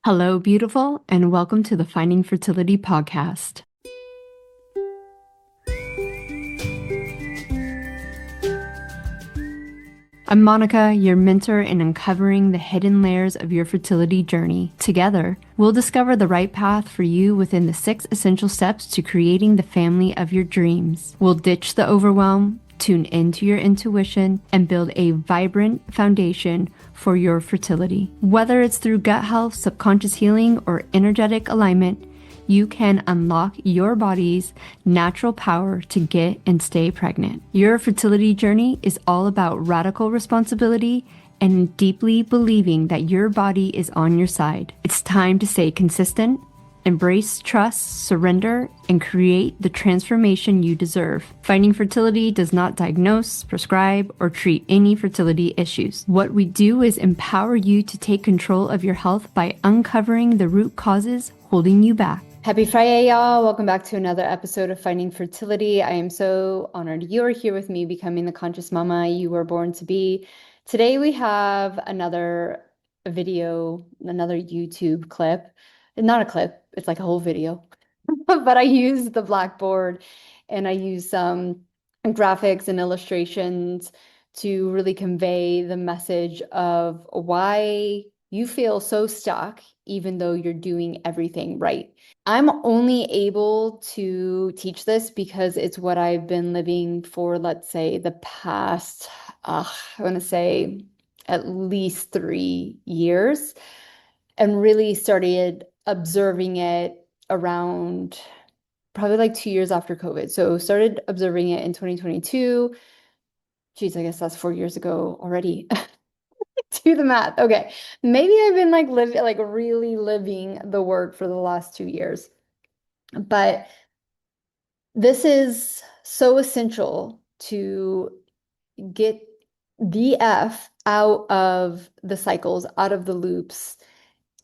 Hello, beautiful, and welcome to the Finding Fertility podcast. I'm Monica, your mentor in uncovering the hidden layers of your fertility journey. Together, we'll discover the right path for you within the 6 essential steps to creating the family of your dreams. We'll ditch the overwhelm, tune into your intuition, and build a vibrant foundation for your fertility. Whether it's through gut health, subconscious healing, or energetic alignment, you can unlock your body's natural power to get and stay pregnant. Your fertility journey is all about radical responsibility and deeply believing that your body is on your side. It's time to stay consistent, embrace trust, surrender, and create the transformation you deserve. Finding Fertility does not diagnose, prescribe, or treat any fertility issues. What we do is empower you to take control of your health by uncovering the root causes holding you back. Happy Friday, y'all. Welcome back to another episode of Finding Fertility. I am so honored you are here with me, becoming the conscious mama you were born to be. Today we have another video, another YouTube clip. Not a clip, it's like a whole video. But I use the Blackboard and I use some graphics and illustrations to really convey the message of why you feel so stuck, even though you're doing everything right. I'm only able to teach this because it's what I've been living for, let's say, the past, I want to say at least 3 years, and really started observing it around probably like 2 years after COVID. So started observing it in 2022. Geez, I guess that's 4 years ago already. Do the math. Okay. Maybe I've been really living the work for the last 2 years. But this is so essential to get the F out of the cycles, out of the loops,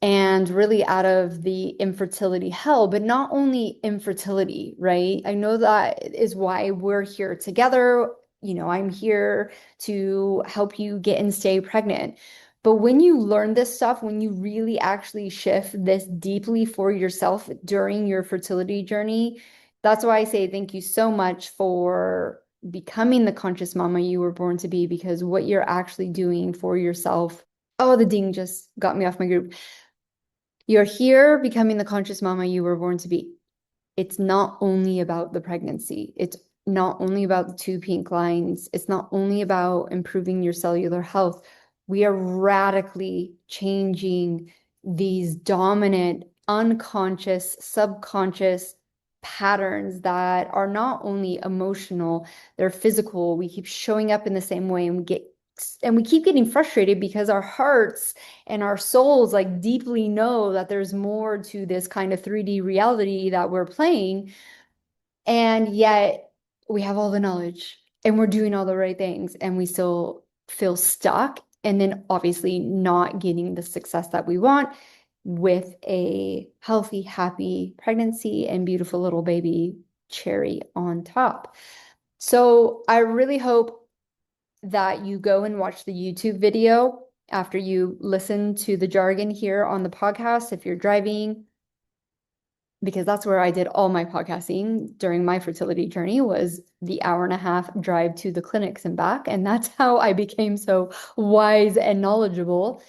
and really out of the infertility hell, but not only infertility, right? I know that is why we're here together. I'm here to help you get and stay pregnant. But when you learn this stuff, when you really actually shift this deeply for yourself during your fertility journey, that's why I say thank you so much for becoming the conscious mama you were born to be, because what you're actually doing for yourself. Oh, the ding just got me off my group. You're here becoming the conscious mama you were born to be. It's not only about the pregnancy. It's not only about the 2 pink lines. It's not only about improving your cellular health. We are radically changing these dominant, unconscious, subconscious patterns that are not only emotional, they're physical. We keep showing up in the same way, and we keep getting frustrated because our hearts and our souls like deeply know that there's more to this kind of 3D reality that we're playing. And yet we have all the knowledge and we're doing all the right things and we still feel stuck, and then obviously not getting the success that we want with a healthy, happy pregnancy and beautiful little baby cherry on top. So I really hope that you go and watch the YouTube video after you listen to the jargon here on the podcast if you're driving, because that's where I did all my podcasting during my fertility journey, was the hour-and-a-half drive to the clinics and back. And that's how I became so wise and knowledgeable.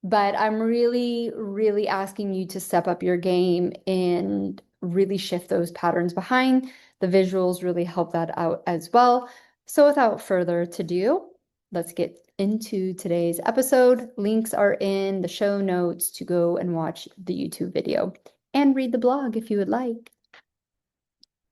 But I'm really, really asking you to step up your game and really shift those patterns behind. The visuals really help that out as well. So without further ado, let's get into today's episode. Links are in the show notes to go and watch the YouTube video and read the blog if you would like.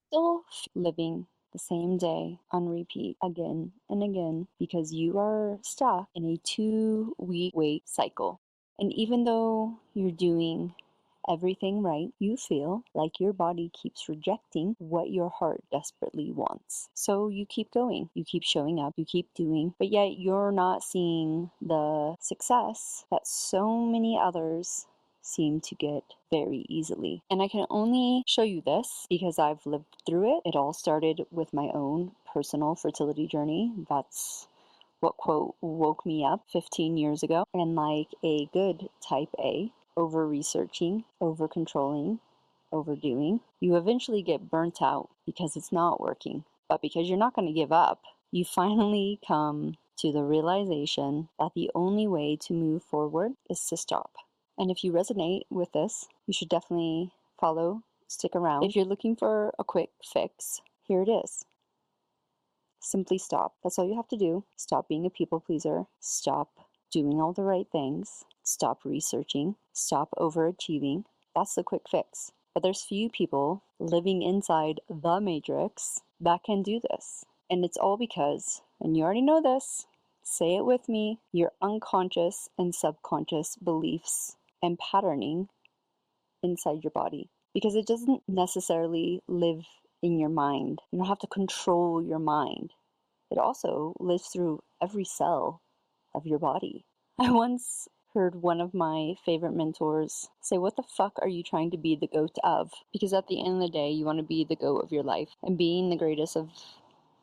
Still living the same day on repeat again and again because you are stuck in a 2-week wait cycle. And even though you're doing everything right, you feel like your body keeps rejecting what your heart desperately wants. So you keep going, you keep showing up, you keep doing, but yet you're not seeing the success that so many others seem to get very easily. And I can only show you this because I've lived through it. It all started with my own personal fertility journey. That's what, quote, woke me up 15 years ago. And like a good type A over-researching, over-controlling, overdoing, you eventually get burnt out because it's not working. But because you're not going to give up, you finally come to the realization that the only way to move forward is to stop. And if you resonate with this, you should definitely follow, stick around. If you're looking for a quick fix, here it is. Simply stop. That's all you have to do. Stop being a people pleaser. Stop doing all the right things. Stop researching. Stop overachieving. That's the quick fix. But there's few people living inside the matrix that can do this. And it's all because, and you already know this, say it with me, your unconscious and subconscious beliefs and patterning inside your body. Because it doesn't necessarily live in your mind. You don't have to control your mind. It also lives through every cell of your body. I once heard one of my favorite mentors say, what the fuck are you trying to be the goat of? Because at the end of the day, you want to be the goat of your life. And being the greatest of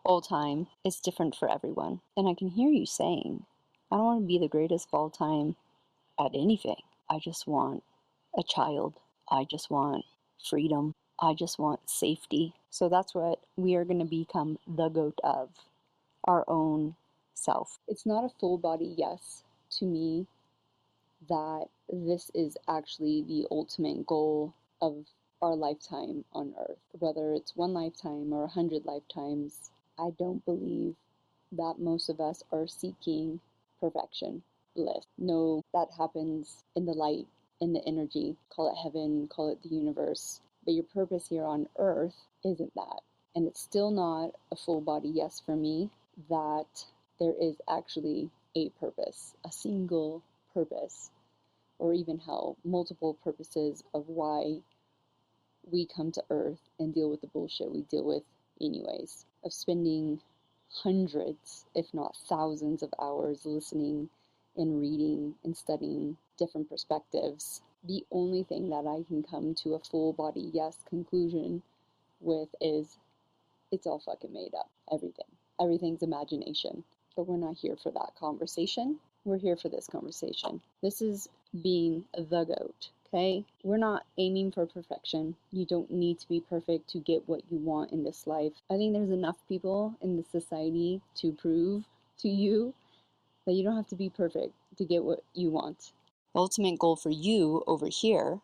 all time is different for everyone. And I can hear you saying, I don't want to be the greatest of all time at anything. I just want a child. I just want freedom. I just want safety. So that's what we are going to become the goat of, our own self. It's not a full body yes to me that this is actually the ultimate goal of our lifetime on earth. Whether it's one lifetime or 100 lifetimes, I don't believe that most of us are seeking perfection, bliss. No, that happens in the light, in the energy. Call it heaven, call it the universe. But your purpose here on earth isn't that. And it's still not a full body yes for me that there is actually a purpose, a single purpose, or even hell, multiple purposes of why we come to earth and deal with the bullshit we deal with anyways, of spending hundreds, if not thousands of hours listening and reading and studying different perspectives. The only thing that I can come to a full body yes conclusion with is it's all fucking made up. Everything. Everything's imagination. But we're not here for that conversation. We're here for this conversation. This is being the goat, okay? We're not aiming for perfection. You don't need to be perfect to get what you want in this life. I think there's enough people in the society to prove to you that you don't have to be perfect to get what you want. The ultimate goal for you over here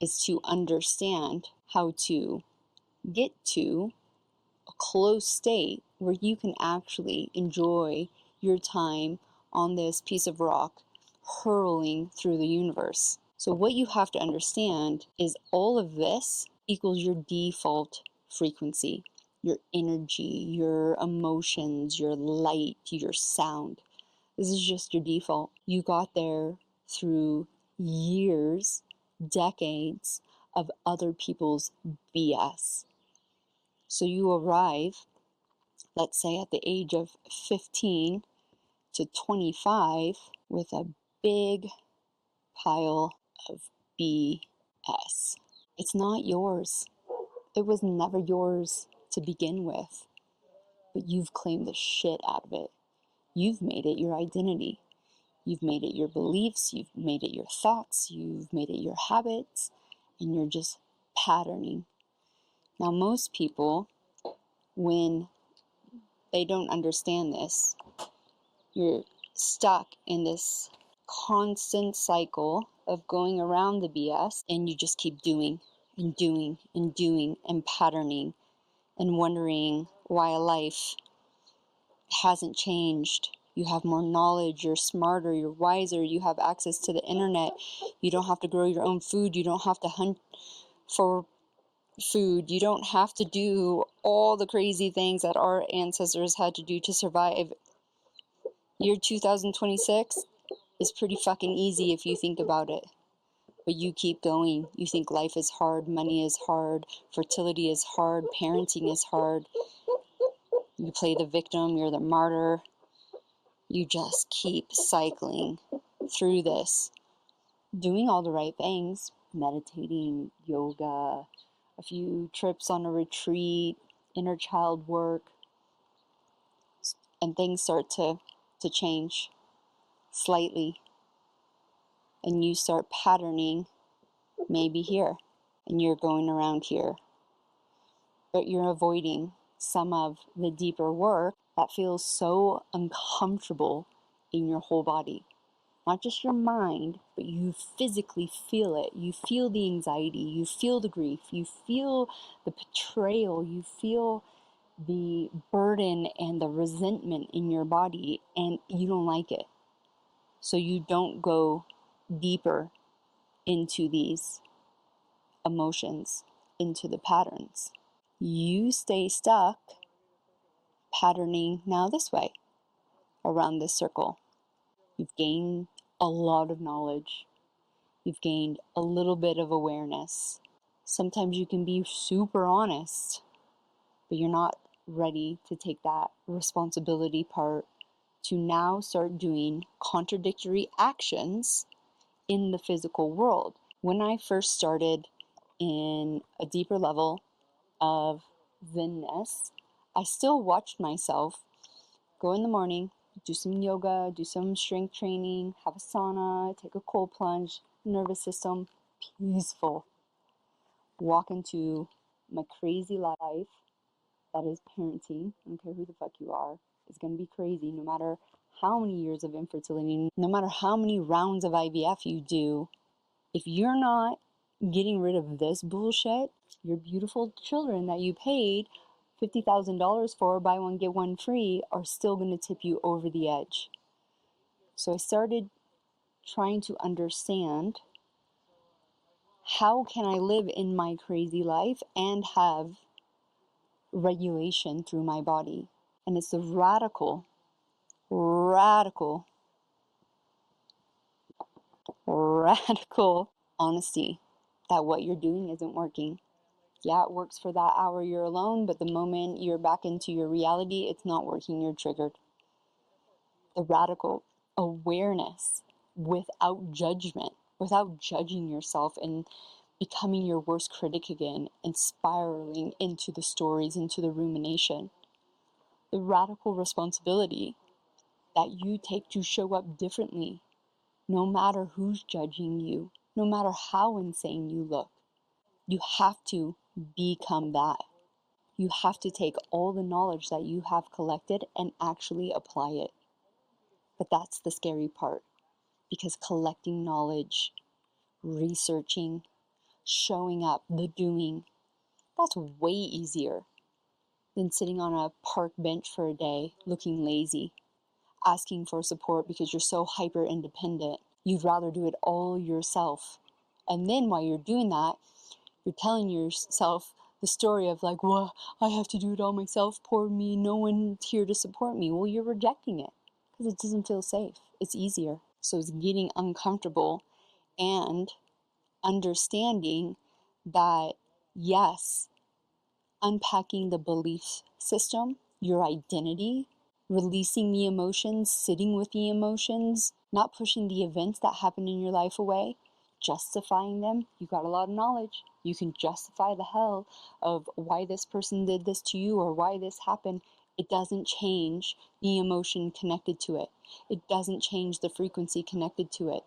is to understand how to get to a close state where you can actually enjoy your time on this piece of rock hurling through the universe. So what you have to understand is all of this equals your default frequency, your energy, your emotions, your light, your sound. This is just your default. You got there through years, decades of other people's BS. So you arrive, let's say at the age of 15 to 25 with a big pile of BS. It's not yours. It was never yours to begin with, but you've claimed the shit out of it. You've made it your identity. You've made it your beliefs. You've made it your thoughts. You've made it your habits, and you're just patterning. Now, most people, when they don't understand this, you're stuck in this constant cycle of going around the BS, and you just keep doing and doing and doing and patterning and wondering why life hasn't changed. You have more knowledge, you're smarter, you're wiser, you have access to the internet, you don't have to grow your own food, you don't have to hunt for food, you don't have to do all the crazy things that our ancestors had to do to survive. Year 2026 is pretty fucking easy if you think about it. But you keep going. You think life is hard, money is hard, fertility is hard, parenting is hard. You play the victim, you're the martyr. You just keep cycling through this, doing all the right things, meditating, yoga, a few trips on a retreat, inner child work, and things start to change slightly. and you start patterning maybe here, and you're going around here, but you're avoiding some of the deeper work that feels so uncomfortable in your whole body. Not just your mind, but you physically feel it. You feel the anxiety, you feel the grief, you feel the betrayal, you feel the burden and the resentment in your body, and you don't like it. So you don't go deeper into these emotions, into the patterns. You stay stuck patterning now this way, around this circle. You've gained a lot of knowledge. You've gained a little bit of awareness. Sometimes you can be super honest, but you're not ready to take that responsibility part to now start doing contradictory actions in the physical world. When I first started in a deeper level of Zenness, I still watched myself go in the morning, do some yoga, do some strength training, have a sauna, take a cold plunge, nervous system peaceful. Walk into my crazy life that is parenting. I don't care who the fuck you are. It's going to be crazy no matter how many years of infertility, no matter how many rounds of IVF you do. If you're not getting rid of this bullshit, your beautiful children that you paid $50,000 for, buy one, get one free, are still going to tip you over the edge. So I started trying to understand, how can I live in my crazy life and have regulation through my body? And it's the radical honesty that what you're doing isn't working. Yeah, it works for that hour you're alone, but the moment you're back into your reality, it's not working, you're triggered. The radical awareness without judgment, without judging yourself and becoming your worst critic again and spiraling into the stories, into the rumination. The radical responsibility that you take to show up differently, no matter who's judging you, no matter how insane you look. You have to become that. You have to take all the knowledge that you have collected and actually apply it. But that's the scary part, because collecting knowledge, researching, showing up, the doing, that's way easier than sitting on a park bench for a day looking lazy, asking for support because you're so hyper independent. You'd rather do it all yourself. And then while you're doing that, you're telling yourself the story of like, well, I have to do it all myself, poor me, no one's here to support me. Well, you're rejecting it because it doesn't feel safe. It's easier. So it's getting uncomfortable and understanding that, yes, unpacking the belief system, your identity, releasing the emotions, sitting with the emotions, not pushing the events that happen in your life away, justifying them. You got a lot of knowledge. You can justify the hell of why this person did this to you or why this happened. It doesn't change the emotion connected to it. It doesn't change the frequency connected to it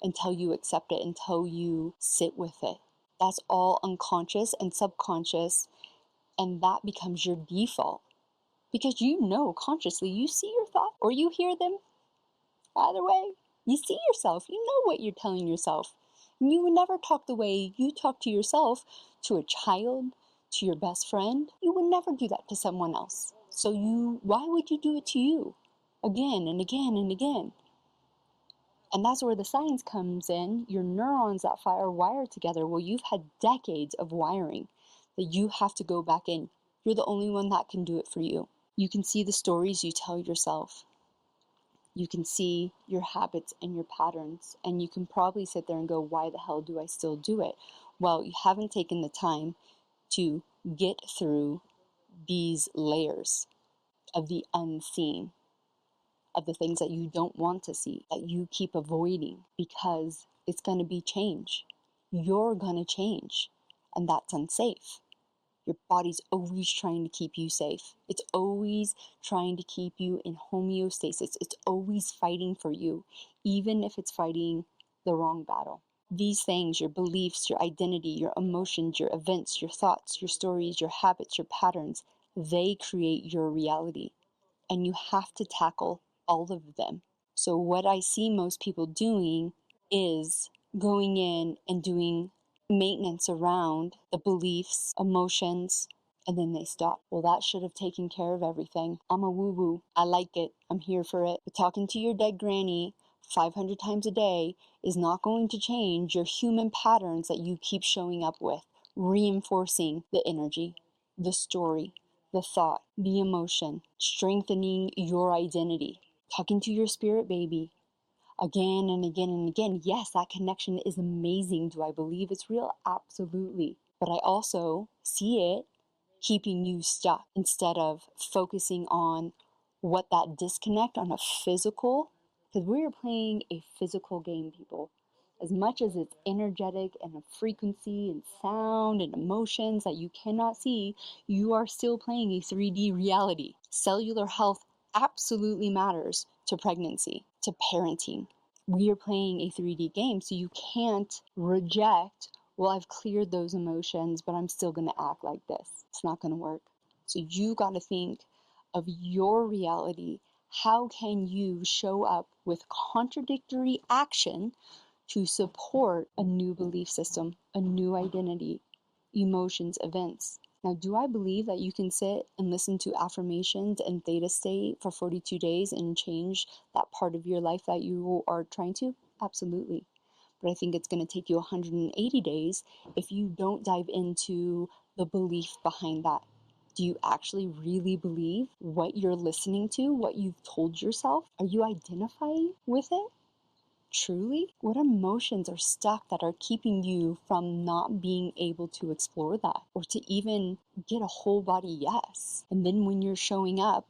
until you accept it, until you sit with it. That's all unconscious and subconscious, and that becomes your default. Because you know consciously, you see your thoughts or you hear them. Either way, you see yourself. You know what you're telling yourself. And you would never talk the way you talk to yourself to a child, to your best friend. You would never do that to someone else. So why would you do it to you? Again and again and again. And that's where the science comes in. Your neurons that fire wire together. Well, you've had decades of wiring that you have to go back in. You're the only one that can do it for you. You can see the stories you tell yourself. You can see your habits and your patterns. And you can probably sit there and go, why the hell do I still do it? Well, you haven't taken the time to get through these layers of the unseen, of the things that you don't want to see, that you keep avoiding because it's going to be change. You're going to change, and that's unsafe. Your body's always trying to keep you safe. It's always trying to keep you in homeostasis. It's always fighting for you, even if it's fighting the wrong battle. These things, your beliefs, your identity, your emotions, your events, your thoughts, your stories, your habits, your patterns, they create your reality. And you have to tackle all of them. So what I see most people doing is going in and doing maintenance around the beliefs, emotions, and then they stop. Well, that should have taken care of everything. I'm a woo-woo. I like it. I'm here for it. But talking to your dead granny 500 times a day is not going to change your human patterns that you keep showing up with, reinforcing the energy, the story, the thought, the emotion, strengthening your identity. Talking to your spirit baby again and again and again. Yes, that connection is amazing. Do I believe it's real? Absolutely. But I also see it keeping you stuck instead of focusing on what that disconnect on a physical, because we're playing a physical game, people. As much as it's energetic and a frequency and sound and emotions that you cannot see, you are still playing a 3D reality. Cellular health absolutely matters to pregnancy, to parenting. We are playing a 3D game, so you can't reject, well, I've cleared those emotions, but I'm still going to act like this. It's not going to work. So you got to think of your reality. How can you show up with contradictory action to support a new belief system, a new identity, emotions, events? Now, do I believe that you can sit and listen to affirmations and theta state for 42 days and change that part of your life that you are trying to? Absolutely. But I think it's going to take you 180 days if you don't dive into the belief behind that. Do you actually really believe what you're listening to, what you've told yourself? Are you identifying with it? Truly? What emotions are stuck that are keeping you from not being able to explore that or to even get a whole body yes? And then when you're showing up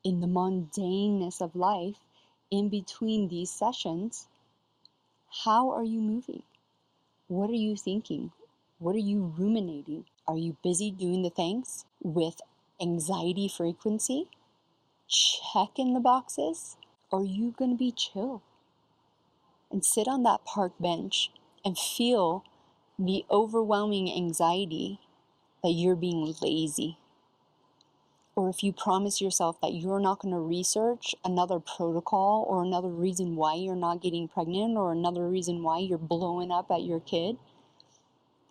in the mundaneness of life in between these sessions, how are you moving? What are you thinking? What are you ruminating? Are you busy doing the things with anxiety frequency? Checking the boxes? Or are you going to be chill and sit on that park bench and feel the overwhelming anxiety that you're being lazy? Or if you promise yourself that you're not going to research another protocol or another reason why you're not getting pregnant or another reason why you're blowing up at your kid,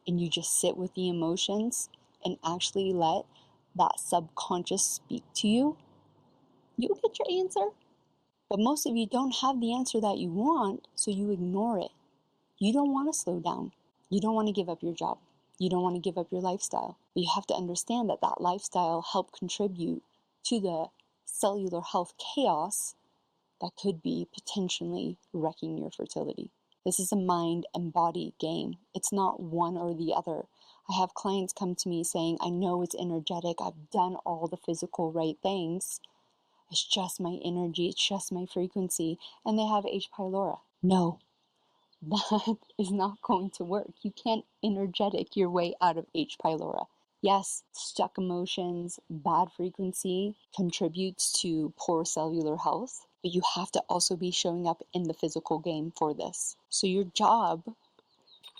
and you just sit with the emotions and actually let that subconscious speak to you, you'll get your answer. But most of you don't have the answer that you want, so you ignore it. You don't want to slow down. You don't want to give up your job. You don't want to give up your lifestyle. But you have to understand that that lifestyle helped contribute to the cellular health chaos that could be potentially wrecking your fertility. This is a mind and body game. It's not one or the other. I have clients come to me saying, I know it's energetic. I've done all the physical right things. It's just my energy. It's just my frequency. And they have H. pylori. No, that is not going to work. You can't energetic your way out of H. pylori. Yes, stuck emotions, bad frequency contributes to poor cellular health, but you have to also be showing up in the physical game for this. So your job,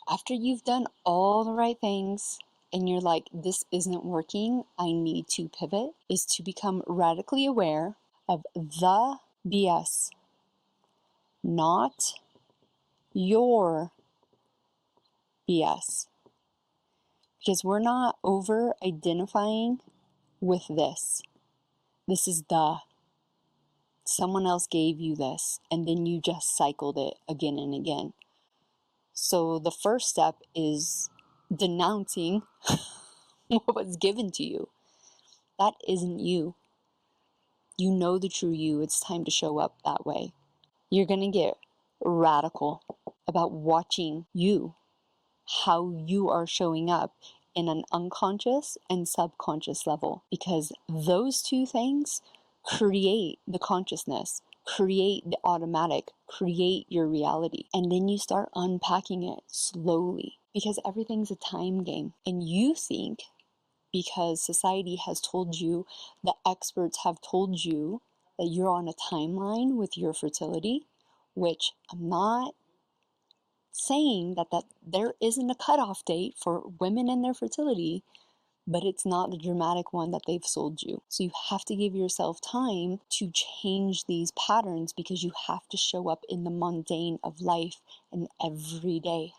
after you've done all the right things and you're like, this isn't working, I need to pivot, is to become radically aware of the BS, not your BS. Because we're not over identifying with this. This is someone else gave you this, and then you just cycled it again and again. So the first step is denouncing what was given to you. That isn't you. You know the true you. It's time to show up that way. You're going to get radical about watching you, how you are showing up in an unconscious and subconscious level, because those two things create the consciousness, create the automatic, create your reality. And then you start unpacking it slowly, because everything's a time game. And you think because society has told you, the experts have told you that you're on a timeline with your fertility, which I'm not saying that there isn't a cutoff date for women and their fertility, but it's not the dramatic one that they've sold you. So you have to give yourself time to change these patterns, because you have to show up in the mundane of life and every day.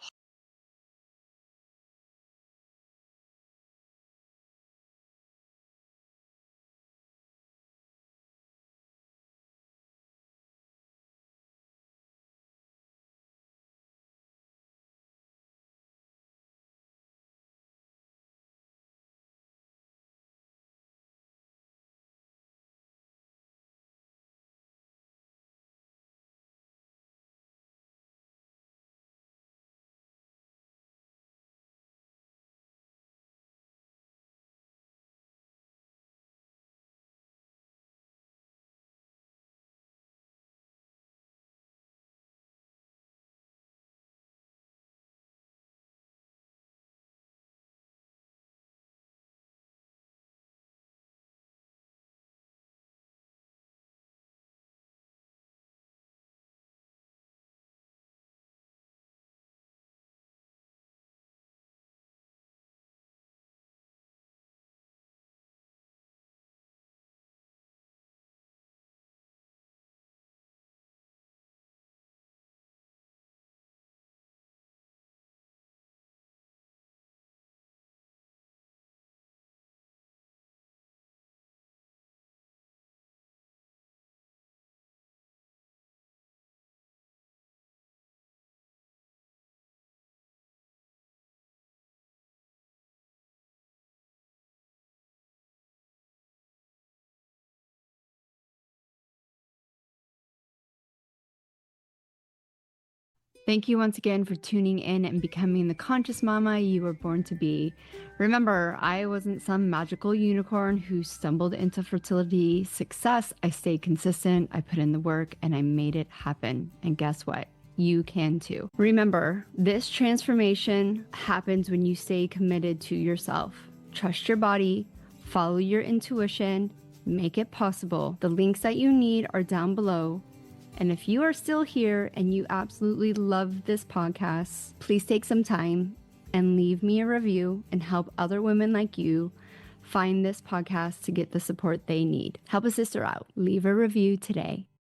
Thank you once again for tuning in and becoming the conscious mama you were born to be. Remember, I wasn't some magical unicorn who stumbled into fertility success. I stayed consistent, I put in the work, and I made it happen. And guess what? You can too. Remember, this transformation happens when you stay committed to yourself. Trust your body, follow your intuition, make it possible. The links that you need are down below. And if you are still here and you absolutely love this podcast, please take some time and leave me a review and help other women like you find this podcast to get the support they need. Help a sister out. Leave a review today.